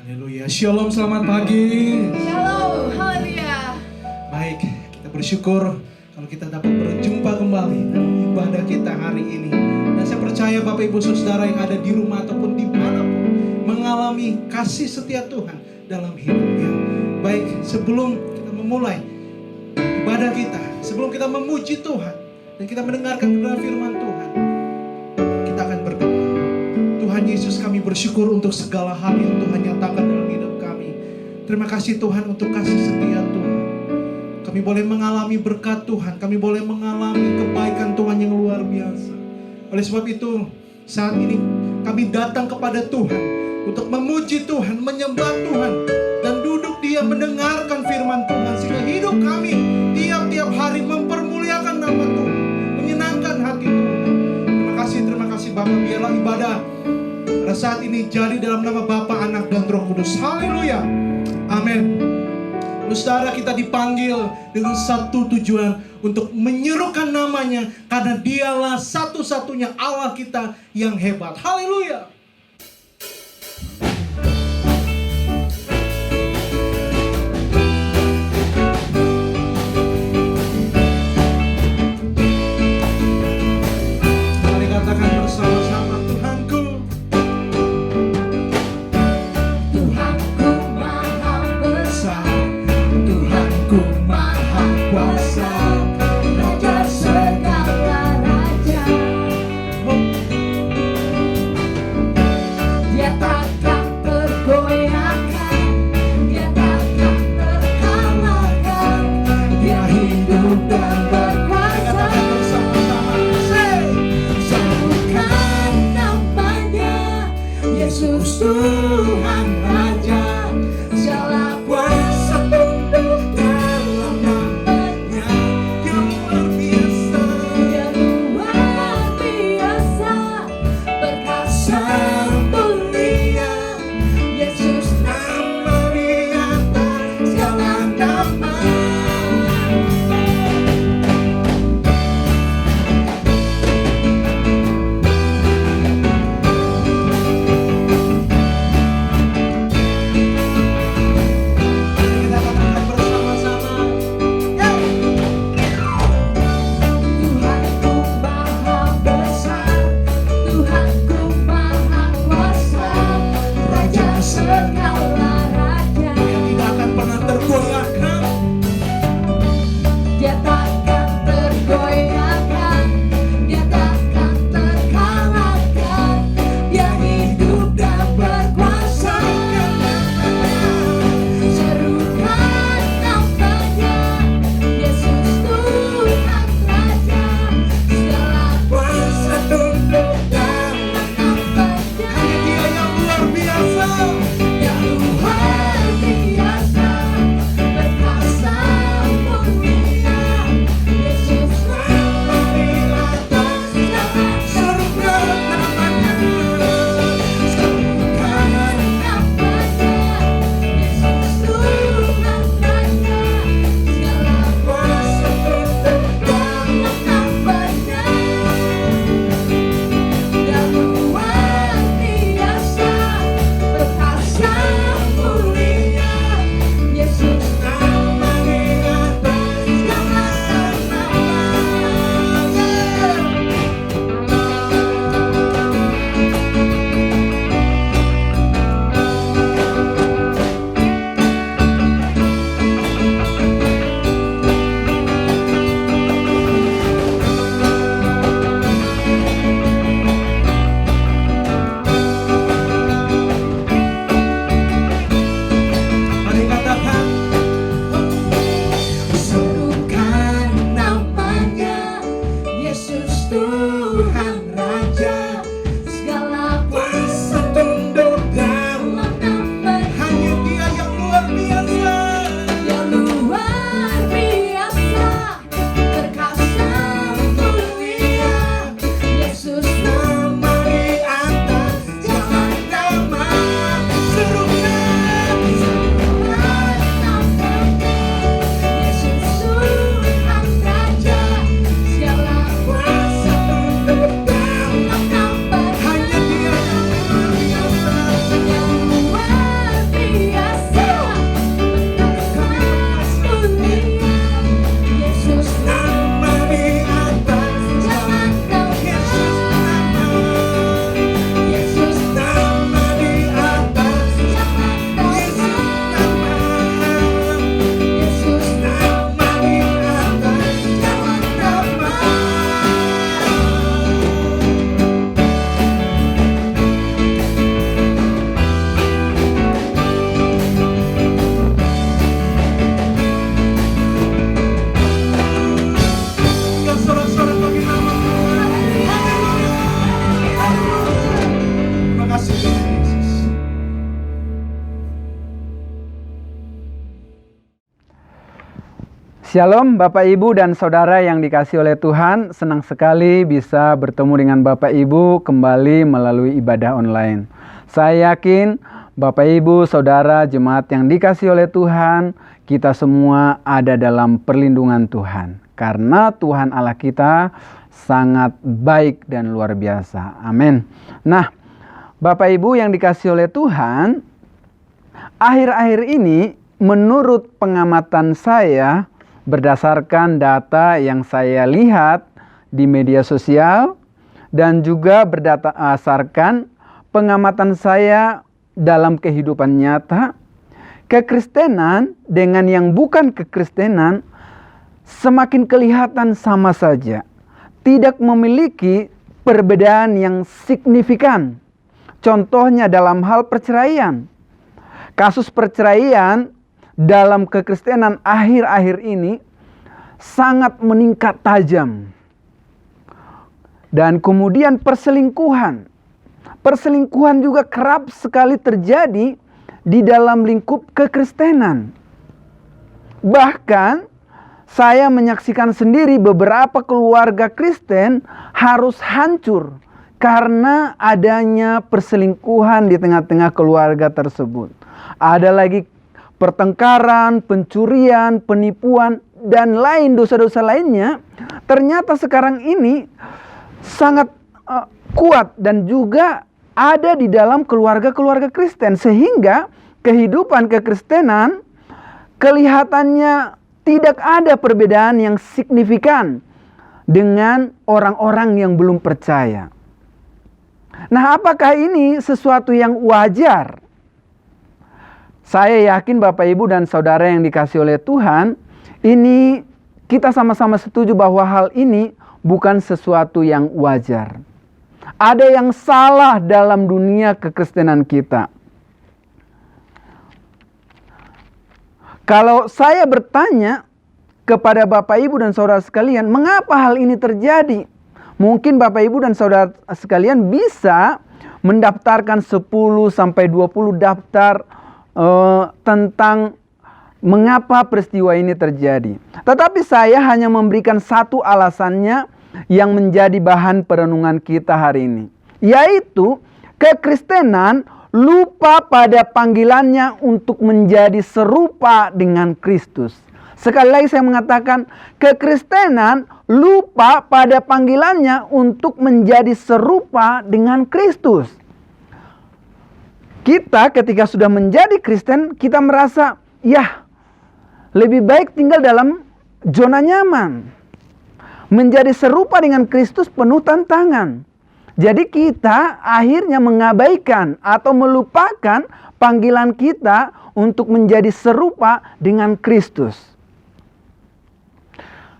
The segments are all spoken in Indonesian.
Haleluya. Shalom, selamat pagi. Shalom, haleluya. Baik, kita bersyukur kalau kita dapat berjumpa kembali dalam ibadah kita hari ini. Dan saya percaya Bapak Ibu Saudara yang ada di rumah ataupun dimanapun mengalami kasih setia Tuhan dalam hidupnya. Baik, sebelum kita memulai ibadah kita, sebelum kita memuji Tuhan dan kita mendengarkan kebenaran firman Tuhan, kita akan berdoa. Tuhan Yesus, kami bersyukur untuk segala hal yang Tuhan nyatakan dalam hidup kami. Terima kasih Tuhan untuk kasih setia Tuhan. Kami boleh mengalami berkat Tuhan, kami boleh mengalami kebaikan Tuhan yang luar biasa. Oleh sebab itu, saat ini kami datang kepada Tuhan untuk memuji Tuhan, menyembah Tuhan, dan duduk diam mendengarkan firman Tuhan, sehingga hidup kami tiap-tiap hari mempermuliakan nama Tuhan, menyenangkan hati Tuhan. Terima kasih Bapak, biarlah ibadah pada saat ini jadi dalam nama Bapa, Anak, dan Roh Kudus. Haleluya. Amin. Saudara, kita dipanggil dengan satu tujuan untuk menyerukan namanya, karena dialah satu-satunya Allah kita yang hebat. Haleluya. Mari katakan bersama-sama, Tuhanku. Tuhanku Maha Besar, Tuhanku Maha Kuasa, Raja segala raja. Dia takkan tergoyahkan, Dia takkan terkalahkan. Dia hidup dan berkuasa. Serukan namanya, Yesus Tuhan Raja. Segala kuasa tunduk dalam namanya. Dia luar biasa. Dia luar biasa, perkasa mulia. Yesus nama di atas segala nama. Kita katakan bersama-sama. Tuhanku Maha Besar, Tuhanku Maha Kuasa, Raja segala raja. Dia tidak akan pernah tergoyahkan. Dia takkan tergoyahkan, Dia takkan terkalahkan. Dia hidup dan berkuasa. Serukan namanya, Yesus Tuhan Raja. Segala kuasa tunduk dalam namanya. Hanya Dia yang luar biasa. Yang luar biasa, perkasa mulia. Yesus nama di atas segala. Serukan namanya, serukan namanya, Yesus Tuhan Raja. Segala kuasa tunduk dalam namanya. Yang luar biasa, perkasa mulia. Yesus nama di atas segala nama. Mari katakan. Serukan namanya, Yesus Tuhan Raja. Segala kuasa Tunduk dalam. dalam namanya. Hanya Dia yang luar biasa. Yang luar biasa, perkasa mulia. Yesus nama di atas segala nama. Serukan. Serukan namanya, Yesus Tuhan Raja. Segala kuasa tunduk dalam Shalom Bapak Ibu dan Saudara yang dikasihi oleh Tuhan. Senang sekali bisa bertemu dengan Bapak Ibu kembali melalui ibadah online. Saya yakin Bapak Ibu, Saudara, jemaat yang dikasihi oleh Tuhan, kita semua ada dalam perlindungan Tuhan. Karena Tuhan Allah kita sangat baik dan luar biasa. Amin. Nah, Bapak Ibu yang dikasihi oleh Tuhan, akhir-akhir ini menurut pengamatan saya, berdasarkan data yang saya lihat di media sosial dan juga berdasarkan pengamatan saya dalam kehidupan nyata, kekristenan dengan yang bukan kekristenan semakin kelihatan sama saja. Tidak memiliki perbedaan yang signifikan. Contohnya dalam hal perceraian. Kasus perceraian dalam kekristenan akhir-akhir ini sangat meningkat tajam. Dan kemudian perselingkuhan. Perselingkuhan juga kerap sekali terjadi di dalam lingkup kekristenan. Bahkan saya menyaksikan sendiri beberapa keluarga Kristen harus hancur karena adanya perselingkuhan di tengah-tengah keluarga tersebut. Ada lagi pertengkaran, pencurian, penipuan, dan lain dosa-dosa lainnya. Ternyata sekarang ini sangat kuat dan juga ada di dalam keluarga-keluarga Kristen. Sehingga kehidupan kekristenan kelihatannya tidak ada perbedaan yang signifikan dengan orang-orang yang belum percaya. Nah, apakah ini sesuatu yang wajar? Saya yakin Bapak Ibu dan Saudara yang dikasihi oleh Tuhan, ini kita sama-sama setuju bahwa hal ini bukan sesuatu yang wajar. Ada yang salah dalam dunia kekristenan kita. Kalau saya bertanya kepada Bapak Ibu dan Saudara sekalian, mengapa hal ini terjadi? Mungkin Bapak Ibu dan Saudara sekalian bisa mendaftarkan 10-20 daftar tentang mengapa peristiwa ini terjadi. Tetapi saya hanya memberikan satu alasannya yang menjadi bahan perenungan kita hari ini. Yaitu kekristenan lupa pada panggilannya untuk menjadi serupa dengan Kristus. Sekali lagi saya mengatakan, kekristenan lupa pada panggilannya untuk menjadi serupa dengan Kristus. Kita ketika sudah menjadi Kristen, kita merasa, ya lebih baik tinggal dalam zona nyaman. Menjadi serupa dengan Kristus penuh tantangan. Jadi kita akhirnya mengabaikan atau melupakan panggilan kita untuk menjadi serupa dengan Kristus.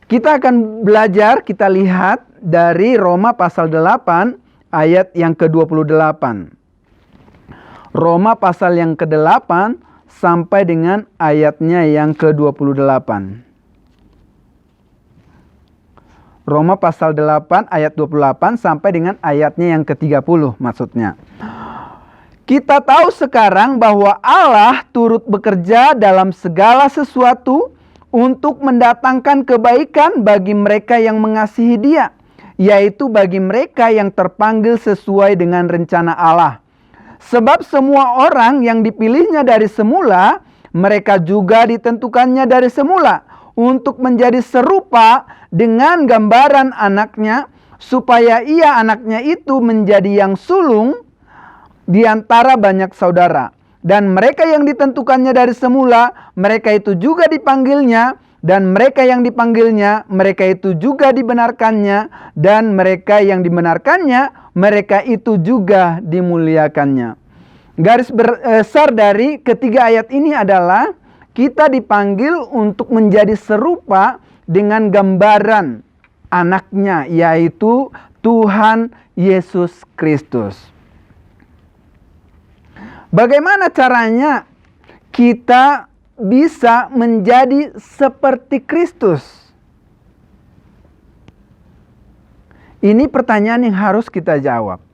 Kita akan belajar, kita lihat dari Roma pasal 8 ayat yang ke-28. Roma pasal yang ke-8 sampai dengan ayatnya yang ke-28. Roma pasal 8 ayat 28 sampai dengan ayatnya yang ke-30 maksudnya. Kita tahu sekarang bahwa Allah turut bekerja dalam segala sesuatu untuk mendatangkan kebaikan bagi mereka yang mengasihi Dia, yaitu bagi mereka yang terpanggil sesuai dengan rencana Allah. Sebab semua orang yang dipilihnya dari semula, mereka juga ditentukannya dari semula untuk menjadi serupa dengan gambaran anaknya, supaya ia anaknya itu menjadi yang sulung di antara banyak saudara. Dan mereka yang ditentukannya dari semula, mereka itu juga dipanggilnya. Dan mereka yang dipanggilnya, mereka itu juga dibenarkannya. Dan mereka yang dibenarkannya, mereka itu juga dimuliakannya. Garis besar dari ketiga ayat ini adalah kita dipanggil untuk menjadi serupa dengan gambaran anaknya, yaitu Tuhan Yesus Kristus. Bagaimana caranya kita bisa menjadi seperti Kristus? Ini pertanyaan yang harus kita jawab.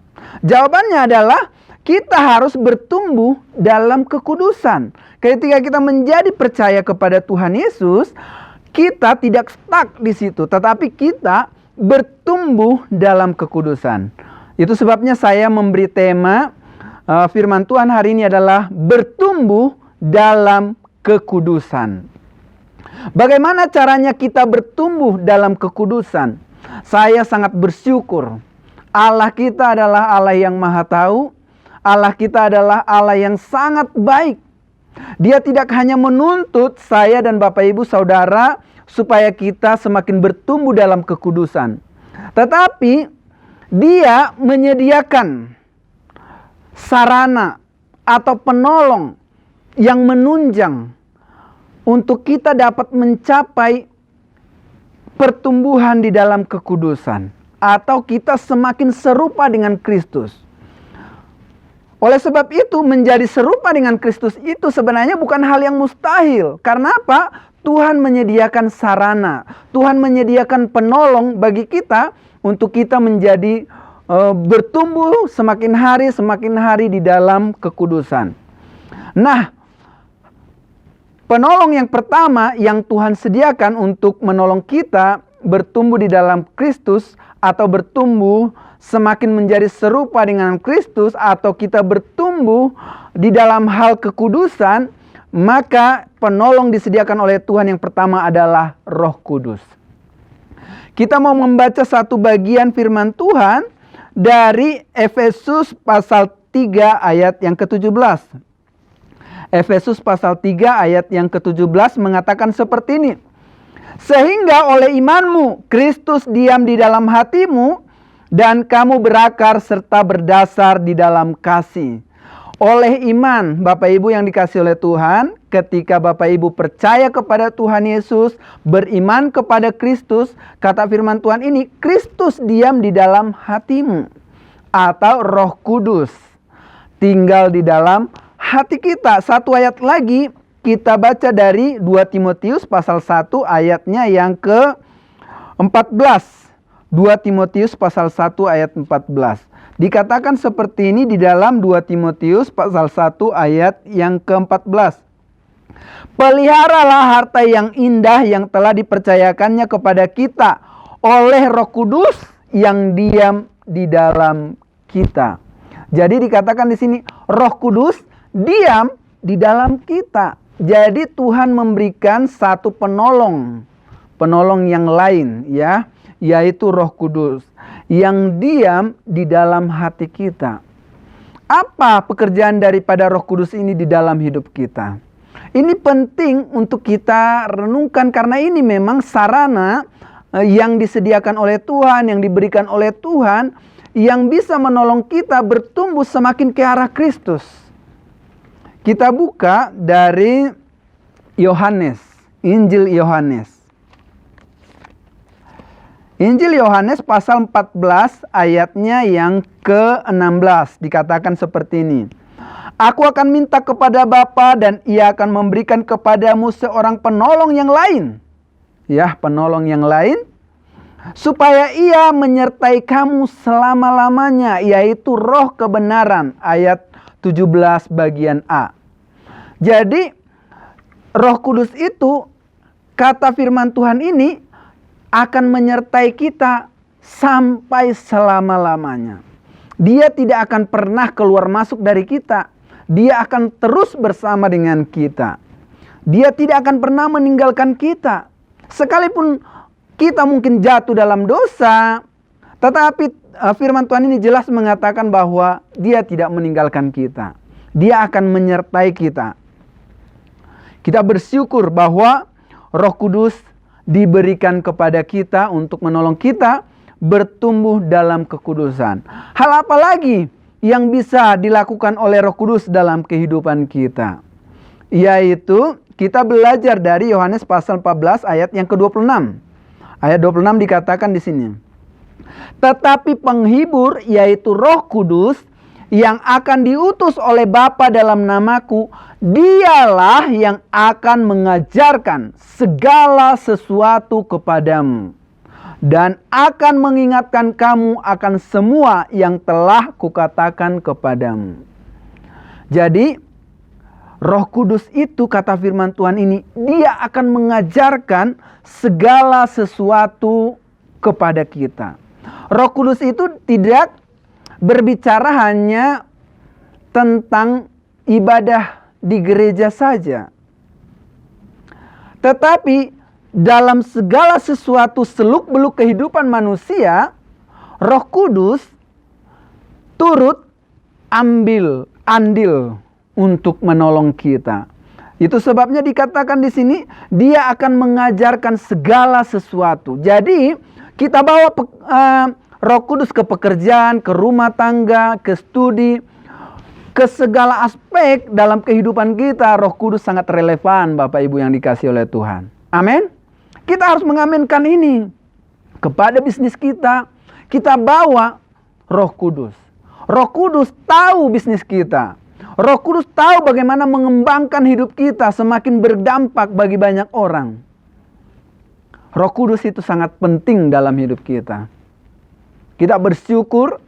Jawabannya adalah kita harus bertumbuh dalam kekudusan. Ketika kita menjadi percaya kepada Tuhan Yesus, kita tidak stuck di situ, tetapi kita bertumbuh dalam kekudusan. Itu sebabnya saya memberi tema firman Tuhan hari ini adalah bertumbuh dalam kekudusan. Bagaimana caranya kita bertumbuh dalam kekudusan? Saya sangat bersyukur. Allah kita adalah Allah yang Maha Tahu. Allah kita adalah Allah yang sangat baik. Dia tidak hanya menuntut saya dan Bapak Ibu Saudara supaya kita semakin bertumbuh dalam kekudusan, tetapi Dia menyediakan sarana atau penolong yang menunjang untuk kita dapat mencapai pertumbuhan di dalam kekudusan, atau kita semakin serupa dengan Kristus. Oleh sebab itu, menjadi serupa dengan Kristus itu sebenarnya bukan hal yang mustahil. Karena apa? Tuhan menyediakan sarana, Tuhan menyediakan penolong bagi kita untuk kita menjadi bertumbuh semakin hari di dalam kekudusan. Nah, penolong yang pertama yang Tuhan sediakan untuk menolong kita bertumbuh di dalam Kristus, atau bertumbuh semakin menjadi serupa dengan Kristus, atau kita bertumbuh di dalam hal kekudusan, maka penolong disediakan oleh Tuhan yang pertama adalah Roh Kudus. Kita mau membaca satu bagian firman Tuhan dari Efesus pasal 3 ayat yang ke-17. Efesus pasal 3 ayat yang ke-17 mengatakan seperti ini. Sehingga oleh imanmu Kristus diam di dalam hatimu, dan kamu berakar serta berdasar di dalam kasih. Oleh iman, Bapak Ibu yang dikasihi oleh Tuhan, ketika Bapak Ibu percaya kepada Tuhan Yesus, beriman kepada Kristus, kata firman Tuhan ini, Kristus diam di dalam hatimu, atau Roh Kudus tinggal di dalam hati kita. Satu ayat lagi kita baca dari 2 Timotius pasal 1 ayatnya yang ke-14. 2 Timotius pasal 1 ayat 14. Dikatakan seperti ini di dalam 2 Timotius pasal 1 ayat yang ke-14. Peliharalah harta yang indah yang telah dipercayakannya kepada kita oleh Roh Kudus yang diam di dalam kita. Jadi dikatakan di sini Roh Kudus diam di dalam kita. Jadi Tuhan memberikan satu penolong yang lain, ya, yaitu Roh Kudus yang diam di dalam hati kita. Apa pekerjaan daripada Roh Kudus ini di dalam hidup kita? Ini penting untuk kita renungkan, karena ini memang sarana yang disediakan oleh Tuhan, yang diberikan oleh Tuhan, yang bisa menolong kita bertumbuh semakin ke arah Kristus. Kita buka dari Yohanes, Injil Yohanes. Injil Yohanes pasal 14 ayatnya yang ke-16 dikatakan seperti ini. Aku akan minta kepada Bapa dan Ia akan memberikan kepadamu seorang penolong yang lain. Ya, penolong yang lain. Supaya Ia menyertai kamu selama-lamanya, yaitu Roh kebenaran. Ayat 17 bagian A. Jadi Roh Kudus itu, kata firman Tuhan ini, akan menyertai kita sampai selama-lamanya. Dia tidak akan pernah keluar masuk dari kita. Dia akan terus bersama dengan kita. Dia tidak akan pernah meninggalkan kita. Sekalipun kita mungkin jatuh dalam dosa, tetapi firman Tuhan ini jelas mengatakan bahwa Dia tidak meninggalkan kita. Dia akan menyertai kita. Kita bersyukur bahwa Roh Kudus diberikan kepada kita untuk menolong kita bertumbuh dalam kekudusan. Hal apa lagi yang bisa dilakukan oleh Roh Kudus dalam kehidupan kita? Yaitu kita belajar dari Yohanes pasal 14 ayat yang ke-26. Ayat 26 dikatakan di sini. Tetapi penghibur, yaitu Roh Kudus, yang akan diutus oleh Bapa dalam namaku, Dialah yang akan mengajarkan segala sesuatu kepadamu, dan akan mengingatkan kamu akan semua yang telah kukatakan kepadamu. Jadi, Roh Kudus itu, kata firman Tuhan ini, dia akan mengajarkan segala sesuatu kepada kita. Roh Kudus itu tidak berbicara hanya tentang ibadah di gereja saja. Tetapi dalam segala sesuatu seluk-beluk kehidupan manusia, Roh Kudus turut ambil andil untuk menolong kita. Itu sebabnya dikatakan di sini, dia akan mengajarkan segala sesuatu. Jadi, kita bawa Roh Kudus ke pekerjaan, ke rumah tangga, ke studi, ke segala aspek dalam kehidupan kita. Roh Kudus sangat relevan, Bapak Ibu yang dikasihi oleh Tuhan. Amin. Kita harus mengaminkan ini. Kepada bisnis kita, kita bawa Roh Kudus. Roh Kudus tahu bisnis kita. Roh Kudus tahu bagaimana mengembangkan hidup kita semakin berdampak bagi banyak orang. Roh Kudus itu sangat penting dalam hidup kita. Kita bersyukur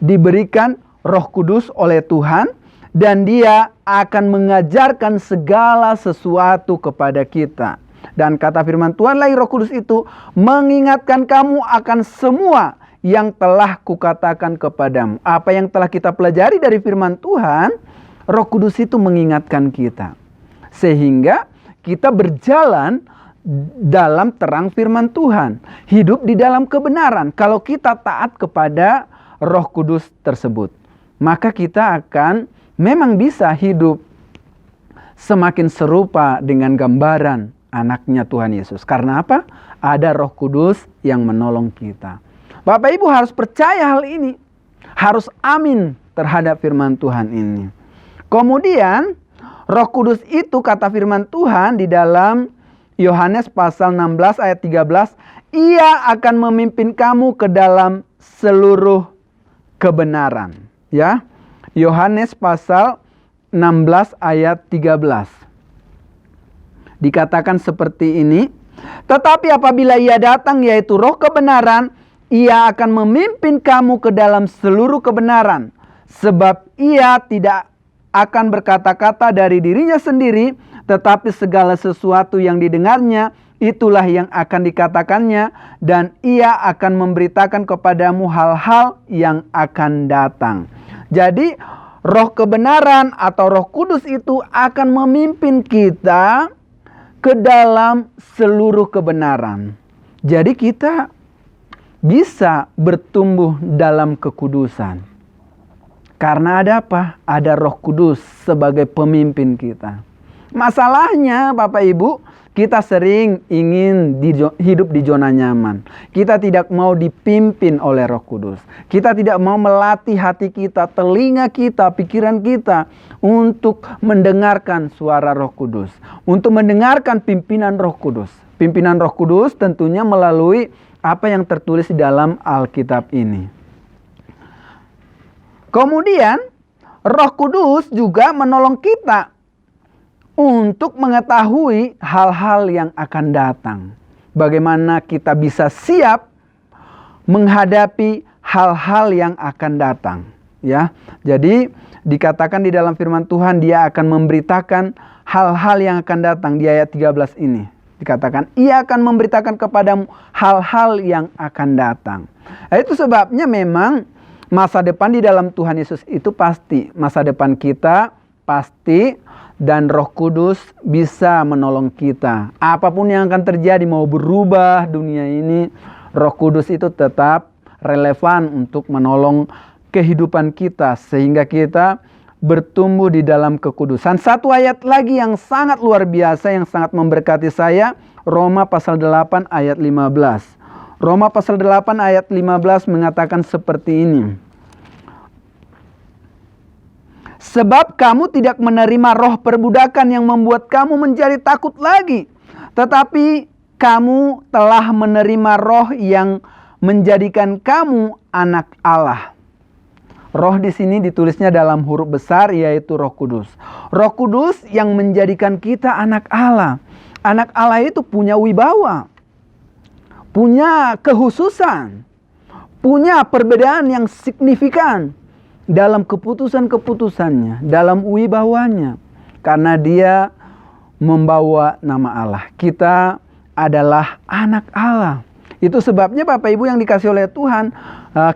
diberikan Roh Kudus oleh Tuhan, dan dia akan mengajarkan segala sesuatu kepada kita. Dan kata firman Tuhan lagi, Roh Kudus itu mengingatkan kamu akan semua yang telah kukatakan kepadamu. Apa yang telah kita pelajari dari firman Tuhan, Roh Kudus itu mengingatkan kita. Sehingga kita berjalan dalam terang firman Tuhan. Hidup di dalam kebenaran. Kalau kita taat kepada Roh Kudus tersebut, maka kita akan memang bisa hidup semakin serupa dengan gambaran anaknya Tuhan Yesus. Karena apa? Ada Roh Kudus yang menolong kita. Bapak Ibu harus percaya hal ini. Harus amin terhadap firman Tuhan ini. Kemudian Roh Kudus itu, kata firman Tuhan di dalam Yohanes pasal 16 ayat 13, ia akan memimpin kamu ke dalam seluruh kebenaran. Ya, Yohanes pasal 16 ayat 13. Dikatakan seperti ini, tetapi apabila ia datang, yaitu Roh kebenaran, ia akan memimpin kamu ke dalam seluruh kebenaran. Sebab ia tidak akan berkata-kata dari dirinya sendiri, tetapi segala sesuatu yang didengarnya, itulah yang akan dikatakannya, dan ia akan memberitakan kepadamu hal-hal yang akan datang. Jadi, Roh kebenaran atau Roh Kudus itu akan memimpin kita ke dalam seluruh kebenaran. Jadi kita bisa bertumbuh dalam kekudusan. Karena ada apa? Ada Roh Kudus sebagai pemimpin kita. Masalahnya Bapak Ibu, kita sering ingin hidup di zona nyaman. Kita tidak mau dipimpin oleh Roh Kudus. Kita tidak mau melatih hati kita, telinga kita, pikiran kita untuk mendengarkan suara Roh Kudus. Untuk mendengarkan pimpinan Roh Kudus. Pimpinan Roh Kudus tentunya melalui apa yang tertulis di dalam Alkitab ini. Kemudian Roh Kudus juga menolong kita untuk mengetahui hal-hal yang akan datang. Bagaimana kita bisa siap menghadapi hal-hal yang akan datang. Ya, jadi dikatakan di dalam firman Tuhan, dia akan memberitakan hal-hal yang akan datang di ayat 13 ini. Dikatakan, ia akan memberitakan kepadamu hal-hal yang akan datang. Nah, itu sebabnya memang masa depan di dalam Tuhan Yesus itu pasti. Masa depan kita pasti, dan Roh Kudus bisa menolong kita. Apapun yang akan terjadi, mau berubah dunia ini, Roh Kudus itu tetap relevan untuk menolong kehidupan kita. Sehingga kita bertumbuh di dalam kekudusan. Satu ayat lagi yang sangat luar biasa, yang sangat memberkati saya, Roma pasal 8 ayat 15. Roma pasal 8 ayat 15 mengatakan seperti ini. Sebab kamu tidak menerima roh perbudakan yang membuat kamu menjadi takut lagi. Tetapi kamu telah menerima roh yang menjadikan kamu anak Allah. Roh di sini ditulisnya dalam huruf besar, yaitu Roh Kudus. Roh Kudus yang menjadikan kita anak Allah. Anak Allah itu punya wibawa, punya kehususan, punya perbedaan yang signifikan dalam keputusan-keputusannya, dalam wibawanya. karena dia membawa nama Allah. Kita adalah anak Allah. Itu sebabnya Bapak Ibu yang dikasih oleh Tuhan,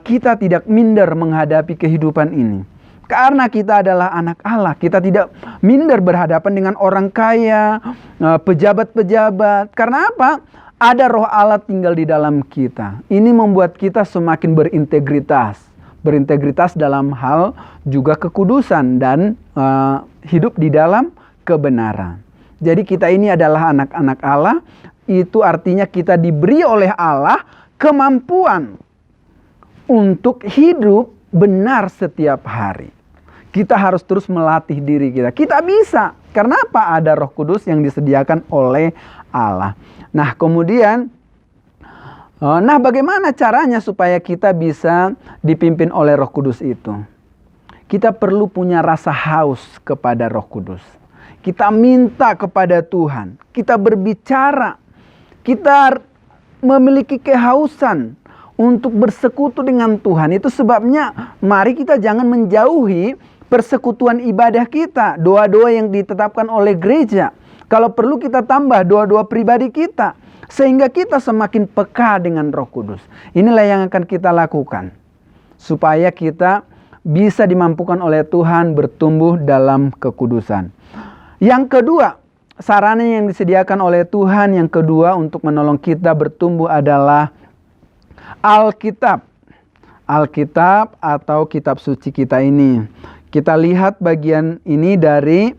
kita tidak minder menghadapi kehidupan ini. Karena kita adalah anak Allah, kita tidak minder berhadapan dengan orang kaya, pejabat-pejabat. Karena apa? Ada roh Allah tinggal di dalam kita. Ini membuat kita semakin berintegritas. Berintegritas dalam hal juga kekudusan dan hidup di dalam kebenaran. Jadi kita ini adalah anak-anak Allah. Itu artinya kita diberi oleh Allah kemampuan untuk hidup benar setiap hari. Kita harus terus melatih diri kita. Kita bisa. Karena apa? Ada Roh Kudus yang disediakan oleh Allah. Nah, kemudian bagaimana caranya supaya kita bisa dipimpin oleh Roh Kudus itu? Kita perlu punya rasa haus kepada Roh Kudus. Kita minta kepada Tuhan. Kita berbicara. Kita memiliki kehausan untuk bersekutu dengan Tuhan. Itu sebabnya mari kita jangan menjauhi persekutuan ibadah kita. Doa-doa yang ditetapkan oleh gereja. Kalau perlu kita tambah doa-doa pribadi kita. Sehingga kita semakin peka dengan Roh Kudus. Inilah yang akan kita lakukan. Supaya kita bisa dimampukan oleh Tuhan bertumbuh dalam kekudusan. Yang kedua, sarana yang disediakan oleh Tuhan yang kedua untuk menolong kita bertumbuh adalah Alkitab. Alkitab atau kitab suci kita ini. Kita lihat bagian ini dari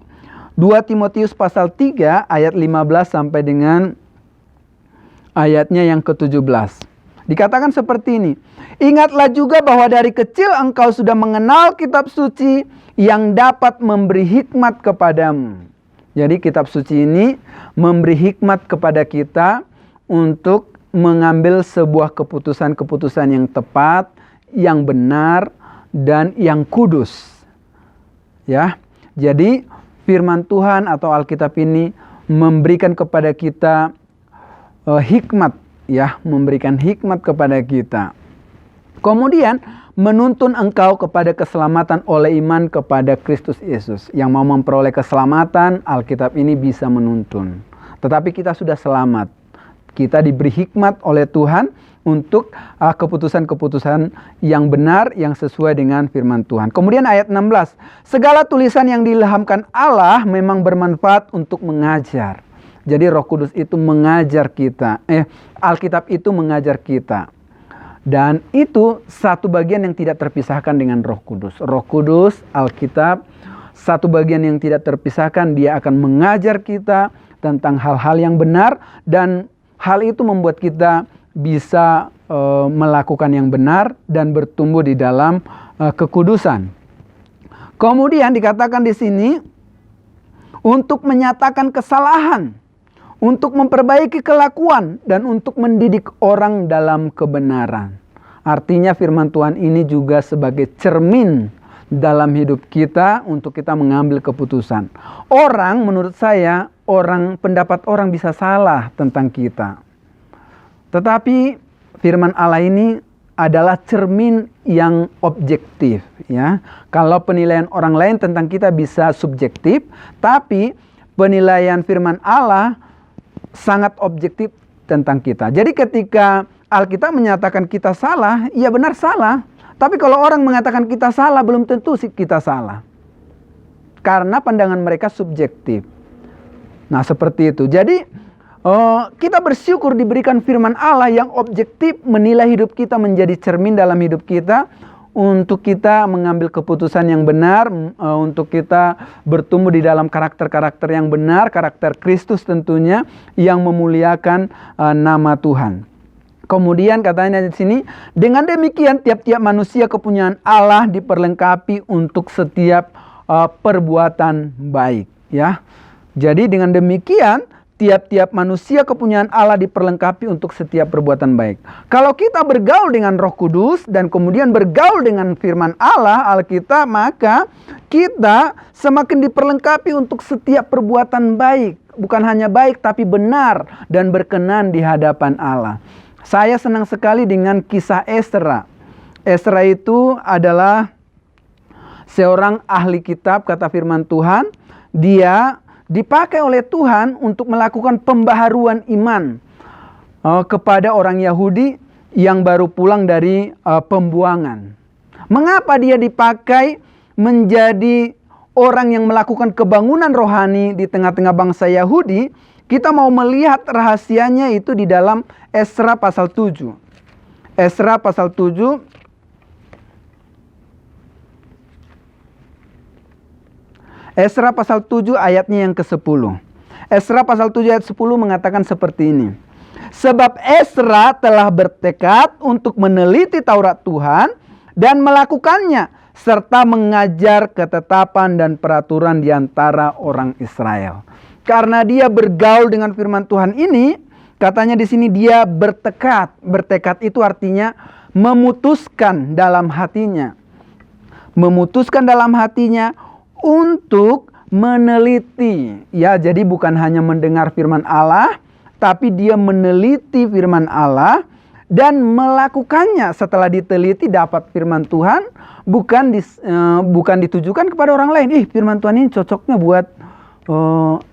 2 Timotius pasal 3 ayat 15 sampai dengan ayatnya yang ke-17. Dikatakan seperti ini. Ingatlah juga bahwa dari kecil engkau sudah mengenal kitab suci yang dapat memberi hikmat kepadamu. Jadi kitab suci ini memberi hikmat kepada kita untuk mengambil sebuah keputusan-keputusan yang tepat, yang benar, dan yang kudus. Ya, jadi firman Tuhan atau Alkitab ini memberikan kepada kita hikmat, ya, memberikan hikmat kepada kita. Kemudian menuntun engkau kepada keselamatan oleh iman kepada Kristus Yesus. Yang mau memperoleh keselamatan, Alkitab ini bisa menuntun. Tetapi kita sudah selamat. Kita diberi hikmat oleh Tuhan untuk keputusan-keputusan yang benar, yang sesuai dengan firman Tuhan. Kemudian ayat 16. Segala tulisan yang diilhamkan Allah memang bermanfaat untuk mengajar. Jadi Roh Kudus itu mengajar kita. Alkitab itu mengajar kita. Dan itu satu bagian yang tidak terpisahkan dengan Roh Kudus. Roh Kudus, Alkitab, satu bagian yang tidak terpisahkan. Dia akan mengajar kita tentang hal-hal yang benar. Dan hal itu membuat kita bisa melakukan yang benar dan bertumbuh di dalam kekudusan. Kemudian dikatakan di sini, untuk menyatakan kesalahan, untuk memperbaiki kelakuan, dan untuk mendidik orang dalam kebenaran. Artinya firman Tuhan ini juga sebagai cermin dalam hidup kita untuk kita mengambil keputusan. Orang, menurut saya, pendapat orang bisa salah tentang kita. Tetapi firman Allah ini adalah cermin yang objektif, ya. Kalau penilaian orang lain tentang kita bisa subjektif, tapi penilaian firman Allah sangat objektif tentang kita. Jadi ketika Alkitab menyatakan kita salah, ya benar salah. Tapi kalau orang mengatakan kita salah, belum tentu kita salah. Karena pandangan mereka subjektif. Nah, seperti itu. Jadi kita bersyukur diberikan firman Allah yang objektif menilai hidup kita, menjadi cermin dalam hidup kita, untuk kita mengambil keputusan yang benar, untuk kita bertumbuh di dalam karakter-karakter yang benar, karakter Kristus tentunya, yang memuliakan nama Tuhan. Kemudian katanya di sini, dengan demikian tiap-tiap manusia kepunyaan Allah diperlengkapi untuk setiap perbuatan baik, ya. Jadi dengan demikian tiap-tiap manusia kepunyaan Allah diperlengkapi untuk setiap perbuatan baik. Kalau kita bergaul dengan Roh Kudus dan kemudian bergaul dengan firman Allah, Alkitab, maka kita semakin diperlengkapi untuk setiap perbuatan baik. Bukan hanya baik tapi benar dan berkenan di hadapan Allah. Saya senang sekali dengan kisah Ezra. Ezra itu adalah seorang ahli kitab, kata firman Tuhan. dia dipakai oleh Tuhan untuk melakukan pembaharuan iman kepada orang Yahudi yang baru pulang dari pembuangan. Mengapa dia dipakai menjadi orang yang melakukan kebangunan rohani di tengah-tengah bangsa Yahudi? Kita mau melihat rahasianya itu di dalam Esra pasal 7. Esra pasal 7 Esra pasal 7 ayatnya yang ke-10. Esra pasal 7 ayat 10 mengatakan seperti ini. Sebab Esra telah bertekad untuk meneliti Taurat Tuhan dan melakukannya, serta mengajar ketetapan dan peraturan di antara orang Israel. Karena dia bergaul dengan firman Tuhan ini, katanya di sini dia bertekad. Bertekad itu artinya memutuskan dalam hatinya. Memutuskan dalam hatinya untuk meneliti. Ya, jadi bukan hanya mendengar firman Allah, tapi dia meneliti firman Allah dan melakukannya. Setelah diteliti dapat firman Tuhan, bukan ditujukan kepada orang lain. Firman Tuhan ini cocoknya buat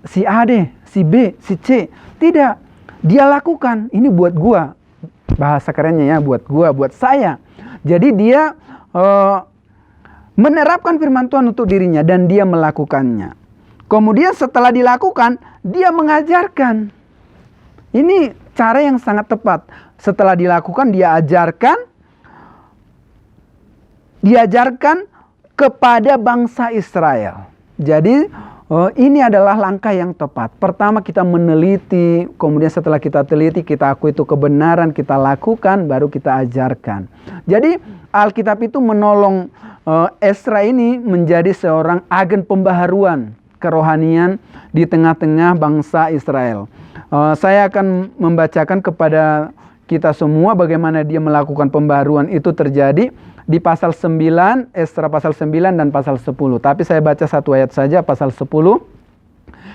si A deh, si B, si C. Tidak, dia lakukan. Ini buat gua. Bahasa kerennya ya, buat gua, buat saya. Jadi dia menerapkan firman Tuhan untuk dirinya dan dia melakukannya. Kemudian setelah dilakukan, dia mengajarkan. Ini cara yang sangat tepat. Setelah dilakukan, dia diajarkan kepada bangsa Israel. Jadi ini adalah langkah yang tepat. Pertama kita meneliti, kemudian setelah kita teliti, kita akui itu kebenaran, kita lakukan, baru kita ajarkan. Jadi Alkitab itu menolong Esra ini menjadi seorang agen pembaharuan kerohanian di tengah-tengah bangsa Israel. Saya akan membacakan kepada kita semua bagaimana dia melakukan pembaharuan itu terjadi di pasal 9, Esra pasal 9 dan pasal 10. Tapi saya baca satu ayat saja, pasal 10.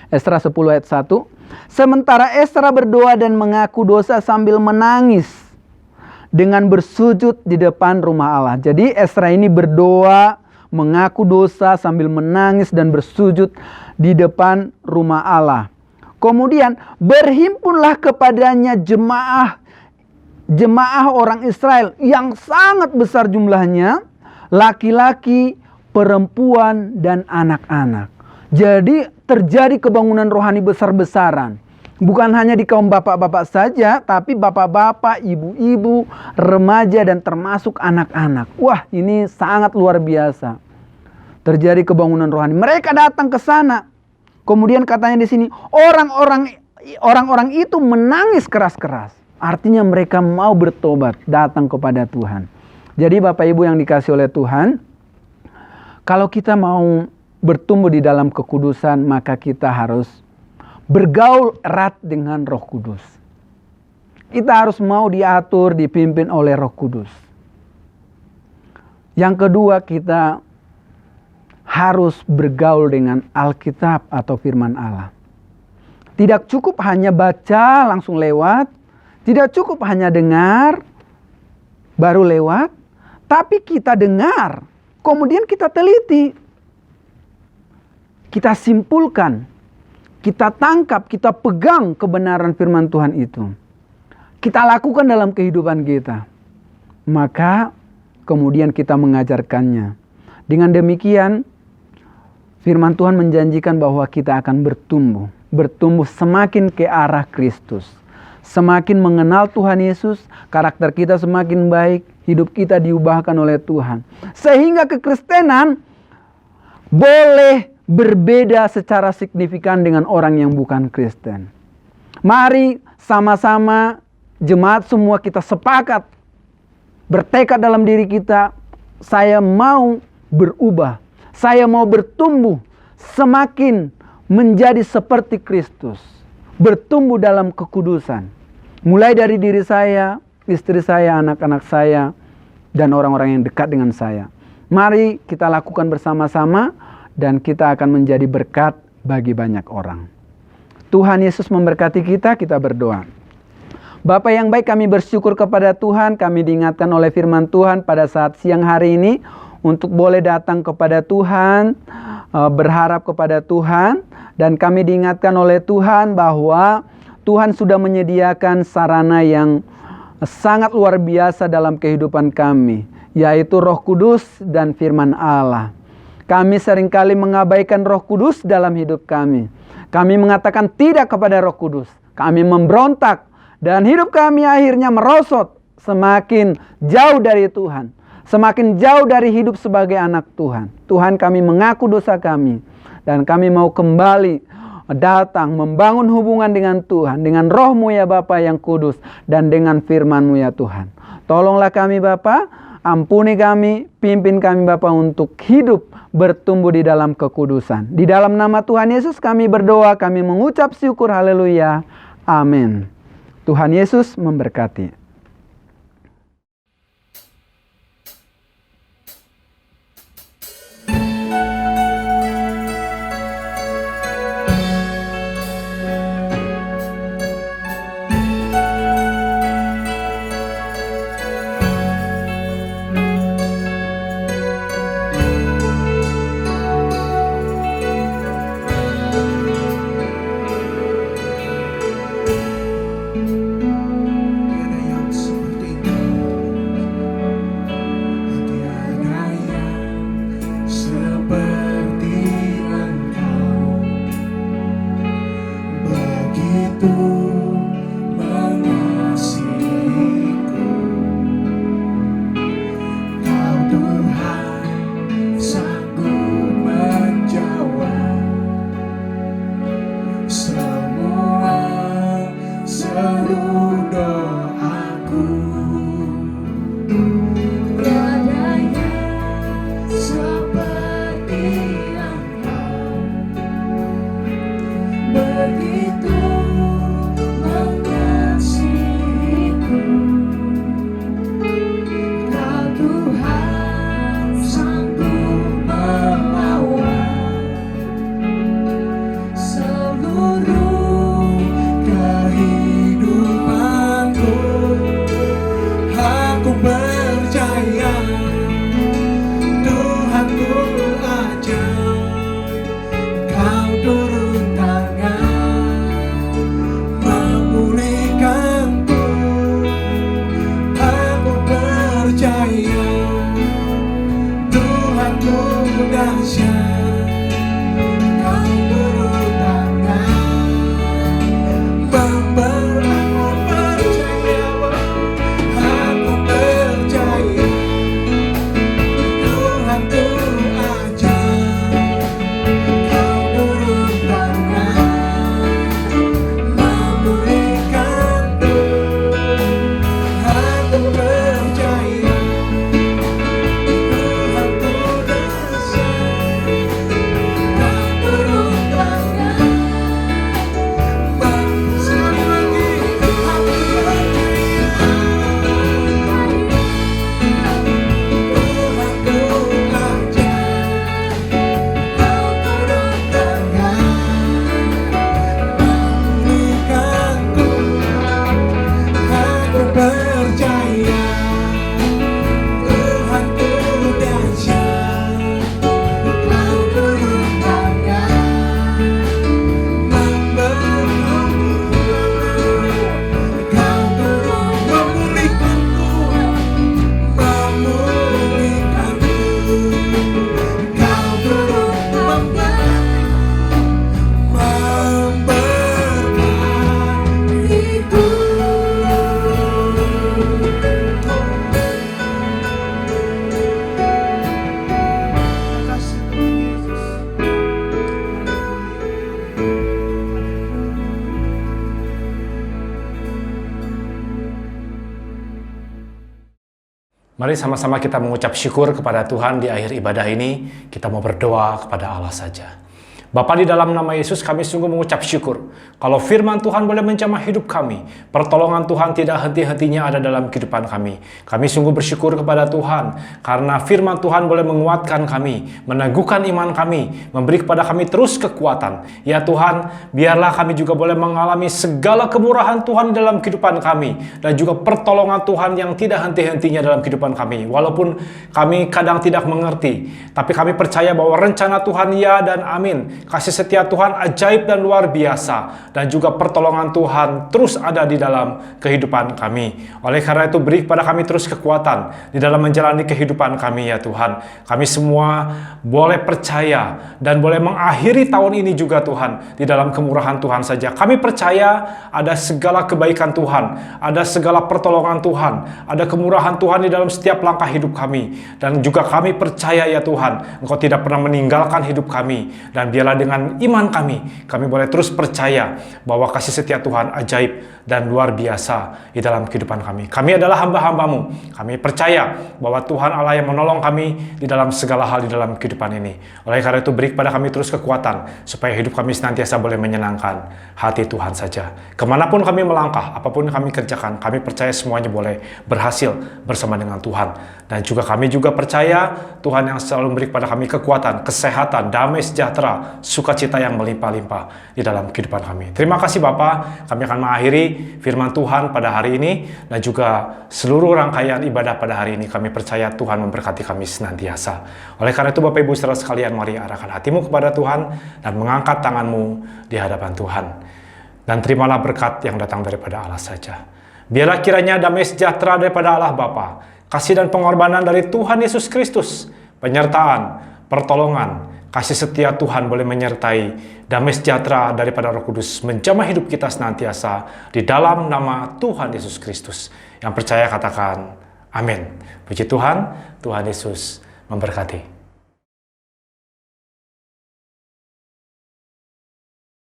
Esra 10 ayat 1. Sementara Esra berdoa dan mengaku dosa sambil menangis dengan bersujud di depan rumah Allah. Jadi Esra ini berdoa, mengaku dosa sambil menangis dan bersujud di depan rumah Allah. Kemudian berhimpunlah kepadanya jemaah orang Israel yang sangat besar jumlahnya, laki-laki, perempuan, dan anak-anak. Jadi terjadi kebangunan rohani besar-besaran. Bukan hanya di kaum bapak-bapak saja, tapi bapak-bapak, ibu-ibu, remaja, dan termasuk anak-anak. Wah, ini sangat luar biasa. Terjadi kebangunan rohani. Mereka datang ke sana. Kemudian katanya di sini, orang-orang itu menangis keras-keras. Artinya mereka mau bertobat, datang kepada Tuhan. Jadi Bapak Ibu yang dikasih oleh Tuhan, kalau kita mau bertumbuh di dalam kekudusan, maka kita harus bergaul erat dengan Roh Kudus. Kita harus mau diatur, dipimpin oleh Roh Kudus. Yang kedua, kita harus bergaul dengan Alkitab atau firman Allah. Tidak cukup hanya baca langsung lewat, tidak cukup hanya dengar baru lewat, tapi kita dengar, kemudian kita teliti. Kita simpulkan, kita tangkap, kita pegang kebenaran firman Tuhan itu. Kita lakukan dalam kehidupan kita. Maka kemudian kita mengajarkannya. Dengan demikian firman Tuhan menjanjikan bahwa kita akan bertumbuh. Bertumbuh semakin ke arah Kristus. Semakin mengenal Tuhan Yesus, karakter kita semakin baik, hidup kita diubahkan oleh Tuhan. Sehingga kekristenan boleh berbeda secara signifikan dengan orang yang bukan Kristen. Mari sama-sama jemaat semua kita sepakat, bertekad dalam diri kita, saya mau berubah, saya mau bertumbuh semakin menjadi seperti Kristus, bertumbuh dalam kekudusan. Mulai dari diri saya, istri saya, anak-anak saya, dan orang-orang yang dekat dengan saya. Mari kita lakukan bersama-sama dan kita akan menjadi berkat bagi banyak orang. Tuhan Yesus memberkati kita, kita berdoa. Bapa yang baik, kami bersyukur kepada Tuhan, kami diingatkan oleh firman Tuhan pada saat siang hari ini untuk boleh datang kepada Tuhan, berharap kepada Tuhan, dan kami diingatkan oleh Tuhan bahwa Tuhan sudah menyediakan sarana yang sangat luar biasa dalam kehidupan kami, yaitu Roh Kudus dan firman Allah. Kami seringkali mengabaikan Roh Kudus dalam hidup kami. Kami mengatakan tidak kepada Roh Kudus. Kami memberontak dan hidup kami akhirnya merosot semakin jauh dari Tuhan. Semakin jauh dari hidup sebagai anak Tuhan. Tuhan, kami mengaku dosa kami dan kami mau kembali datang membangun hubungan dengan Tuhan, dengan Roh-Mu ya Bapa yang kudus, dan dengan firman-Mu ya Tuhan. Tolonglah kami Bapa, ampuni kami, pimpin kami Bapa untuk hidup bertumbuh di dalam kekudusan. Di dalam nama Tuhan Yesus kami berdoa, kami mengucap syukur, haleluya, amin. Tuhan Yesus memberkati. Tiada yang seperti Tiada yang seperti Engkau, begitu mengasihiku. Kau Tuhan sanggup menjawab semua seru doaku. Tiada yang seperti Engkau, begitu mengasihiku. Kau Tuhan sanggup melawan seluruh kehidupanku. Aku percaya Tuhanku ajaib, Kau turun tangan memulihkanku. Aku percaya Tuhanku dahsyat, Kau turun tangan aku percaya, aku percaya Tuhanku ajaib, Kau turun tangan memulihkanku. Aku percaya Tuhanku dahsyat, Kau turun tangan. Sekali lagi, aku percaya Tuhanku ajaib, Kau turun tangan memulihkanku. Aku percaya Tuhanku dahsyat, Kau turun tangan memberkatiku. Kau turun memulihkanku, memulihkanku. Kau turun memberkatiku. Kasih Tuhan Yesus. Mari sama-sama kita mengucap syukur kepada Tuhan di akhir ibadah ini. Kita mau berdoa kepada Allah saja. Bapa, di dalam nama Yesus kami sungguh mengucap syukur kalau firman Tuhan boleh menjamah hidup kami. Pertolongan Tuhan tidak henti-hentinya ada dalam kehidupan kami. Kami sungguh bersyukur kepada Tuhan karena firman Tuhan boleh menguatkan kami, meneguhkan iman kami, memberi kepada kami terus kekuatan. Ya Tuhan, biarlah kami juga boleh mengalami segala kemurahan Tuhan dalam kehidupan kami dan juga pertolongan Tuhan yang tidak henti-hentinya dalam kehidupan kami. Walaupun kami kadang tidak mengerti, tapi kami percaya bahwa rencana Tuhan ya dan amin. Kasih setia Tuhan ajaib dan luar biasa, dan juga pertolongan Tuhan terus ada di dalam kehidupan kami. Oleh karena itu, beri kepada kami terus kekuatan di dalam menjalani kehidupan kami ya Tuhan. Kami semua boleh percaya dan boleh mengakhiri tahun ini juga Tuhan di dalam kemurahan Tuhan saja. Kami percaya ada segala kebaikan Tuhan, ada segala pertolongan Tuhan, ada kemurahan Tuhan di dalam setiap langkah hidup kami. Dan juga kami percaya ya Tuhan, Engkau tidak pernah meninggalkan hidup kami. Dan biarlah dengan iman kami boleh terus percaya bahwa kasih setia Tuhan ajaib dan luar biasa di dalam kehidupan kami. Kami adalah hamba-hamba-Mu. Kami percaya bahwa Tuhan Allah yang menolong kami di dalam segala hal di dalam kehidupan ini. Oleh karena itu, beri kepada kami terus kekuatan supaya hidup kami senantiasa boleh menyenangkan hati Tuhan saja. Kemanapun kami melangkah, apapun yang kami kerjakan, kami percaya semuanya boleh berhasil bersama dengan Tuhan. Dan juga kami juga percaya Tuhan yang selalu memberi kepada kami kekuatan, kesehatan, damai sejahtera, sukacita yang melimpah-limpah di dalam kehidupan kami. Terima kasih Bapa. Kami akan mengakhiri firman Tuhan pada hari ini dan juga seluruh rangkaian ibadah pada hari ini. Kami percaya Tuhan memberkati kami senantiasa. Oleh karena itu Bapak Ibu saudara sekalian, mari arahkan hatimu kepada Tuhan dan mengangkat tanganmu di hadapan Tuhan. Dan terimalah berkat yang datang daripada Allah saja. Biarlah kiranya damai sejahtera daripada Allah Bapa, kasih dan pengorbanan dari Tuhan Yesus Kristus, penyertaan, pertolongan, kasih setia Tuhan boleh menyertai, damai sejahtera daripada Roh Kudus menjamah hidup kita senantiasa di dalam nama Tuhan Yesus Kristus. Yang percaya katakan amin. Puji Tuhan, Tuhan Yesus memberkati.